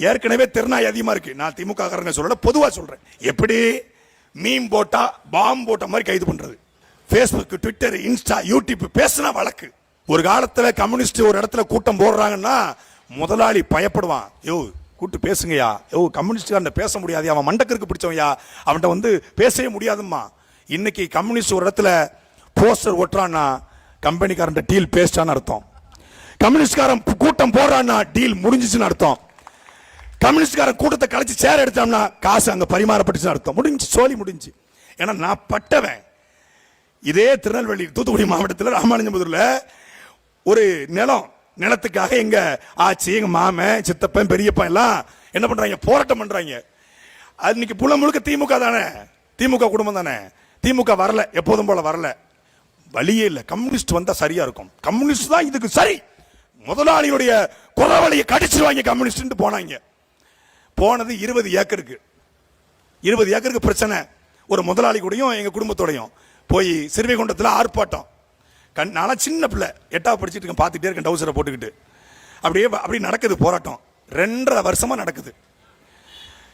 ஏற்கனவே திருநாய் அதிகமா இருக்கு. நான் திமுக காரங்க சொல்லல, பொதுவா சொல்றேன். எப்படி மீம் போட்டா பாம் போட்ட மாதிரி கைது பண்றது. Facebook, ட்விட்டர், இன்ஸ்டா, யூடியூப் பேசினா வழக்கு. ஒரு காலத்துல கம்யூனிஸ்ட் ஒரு இடத்துல கூட்டம் போடுறாங்கன்னா முதலாளி பயப்படுவான். யோ கூட்டு பேசுங்கயா, யோ கம்யூனிஸ்ட் பேச முடியாது, அவன் மண்டக்கருக்கு பிடிச்சவன்யா, அவன்கிட்ட வந்து பேசவே முடியாதும்மா. இன்னைக்கு கம்யூனிஸ்ட் ஒரு இடத்துல போஸ்டர் ஒட்டுறான்னா கம்பெனிக்காரன் டீல் பேஸ்டான்னு அர்த்தம். கம்யூனிஸ்ட்காரன் கூட்டம் போடுறான்னா டீல் முடிஞ்சிச்சுன்னு அர்த்தம். கம்யூனிஸ்ட்காரன் கூட்டத்தை கலைச்சு சேர் எடுத்தோம்னா காசு அங்க பரிமாறப்பட்டுச்சுன்னு அர்த்தம். முடிஞ்சு, சோழி முடிஞ்சு. ஏன்னா நான் பட்டவன். இதே திருநெல்வேலி தூத்துக்குடி மாவட்டத்தில் ராமானுஜபுரத்துல ஒரு நிலத்துக்காக எங்க ஆச்சி, எங்க மாமன், சித்தப்பன், பெரியப்பா எல்லாம் என்ன பண்றாங்க, போராட்டம் பண்றாங்க. அது இன்னைக்கு புல முழுக்க திமுக தானே, திமுக குடும்பம் தானே. திமுக வரல, எப்போதும் போல வரல. வழியே இல்லை, கம்யூனிஸ்ட் வந்தா சரியா இருக்கும். கம்யூனிஸ்ட் தான் இதுக்கு சரி. முதலாளியுடைய குறவழியை கடிச்சிருவாங்க கம்யூனிஸ்ட் போனாங்க. போனது 20 ஏக்கருக்கு. 20 ஏக்கருக்கு பிரச்சனை. ஒரு முதலாளி கூடயும் எங்க குடும்பத்தோடையும் போய் சிறுவைகுண்டத்தில் ஆர்ப்பாட்டம். நான் சின்ன பிள்ளை, 8வது படிச்சுட்டு இருக்கேன், பார்த்துட்டே இருக்கேன் டவுசரை போட்டுக்கிட்டு. அப்படி நடக்குது போராட்டம். 2.5 வருஷமா நடக்குது.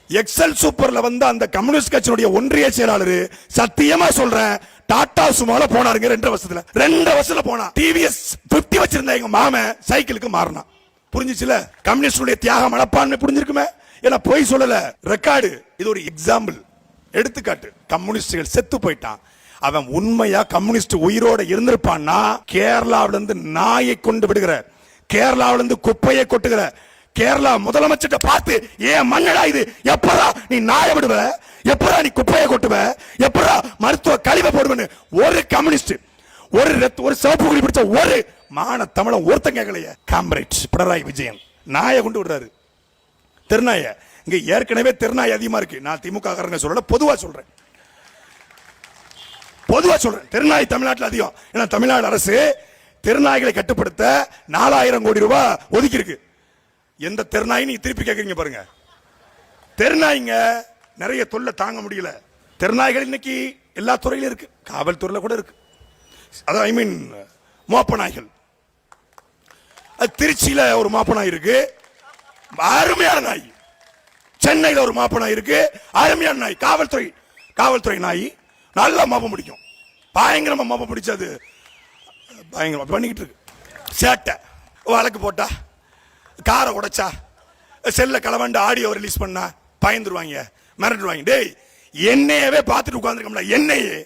எக்ஸல் சூப்பர்ல வந்து அந்த கம்யூனிஸ்ட் கட்சியினுடைய ஒன்றிய செயலாளர் சத்தியமா சொல்றேன், டாடா சுமால போனாருங்க 2 வருஷத்துல. 2 வருஷத்துல போனா டிவிஎஸ் 50 வச்சிருந்த எங்க மாமன் சைக்கிளுக்கு மாறினா. புரிஞ்சிச்சுல கம்யூனிஸ்டுடைய தியாக மனப்பான்மை புரிஞ்சிருக்குமே. ஏன்னா போய் சொல்லல, ரெக்கார்டு. இது ஒரு எக்ஸாம்பிள், எடுத்துக்காட்டு. கம்யூனிஸ்டுகள் செத்து போயிட்டான். அவன் உண்மையா கம்யூனிஸ்ட் உயிரோட இருந்திருப்பான்னா கேரளாவில இருந்து நாயை கொண்டு விடுகிற, கேரளாவில இருந்து குப்பையை கொட்டுகிற கேரளா முதலமைச்சர்கிட்ட பார்த்து, ஏன் மண்ணடா இது, எப்படா நீ நாயை விடுவ, எப்படா நீ குப்பையை கொட்டுவ, எப்படா மருத்துவ கழிவை போடுவன்னு ஒரு கம்யூனிஸ்ட், ஒரு சிவப்பு குடி பிடிச்ச ஒரு மான தமிழன் ஒருத்தன் கேட்கலையே. காம்ரேட் பினராயி விஜயன் நாயை கொண்டு விடுறாரு, திருநாய. இங்க ஏற்கனவே திருநாய் அதிகமா இருக்கு. நான் திமுக காரங்க சொல்லல, பொதுவா சொல்றேன். திருநாய் தமிழ்நாட்டில் அதிகம். ஏன்னா தமிழ்நாடு அரசு திருநாய்களை கட்டுப்படுத்த 4000 கோடி ரூபாய் ஒதுக்கி இருக்கு. எந்த திருநாய் நீ திருப்பி கேட்கறீங்க பாருங்க. திருநாய்ங்க நிறைய தொல்லை தாங்க முடியல. திருநாய்கள் இன்னைக்கு எல்லா துறையிலும் இருக்கு, காவல்துறையில கூட இருக்கு. அதான் ஐ மீன் மோப்ப நாய்கள். திருச்சியில ஒரு மோப்ப நாய் இருக்கு, அருமையான நாய். சென்னையில ஒரு மோப்ப நாய் இருக்கு, அருமையான நாய். காவல்துறை நாய் நல்லா மோப்பம் பிடிக்கும், பயங்கரமா மோப்பம் பிடிச்சது, பயங்கரமா பண்ணிக்கிட்டு இருக்கு. சேட்டை வழக்கு போட்டா, காரை உடைச்சா, செல்ல களவாண்டு ஆடியோ ரிலீஸ் பண்ணா பயந்துருவாங்க, மிரட்டுவாங்க. டேய் என்னையவே பார்த்துட்டு உட்கார்ந்துருக்கோம்ல, என்னையே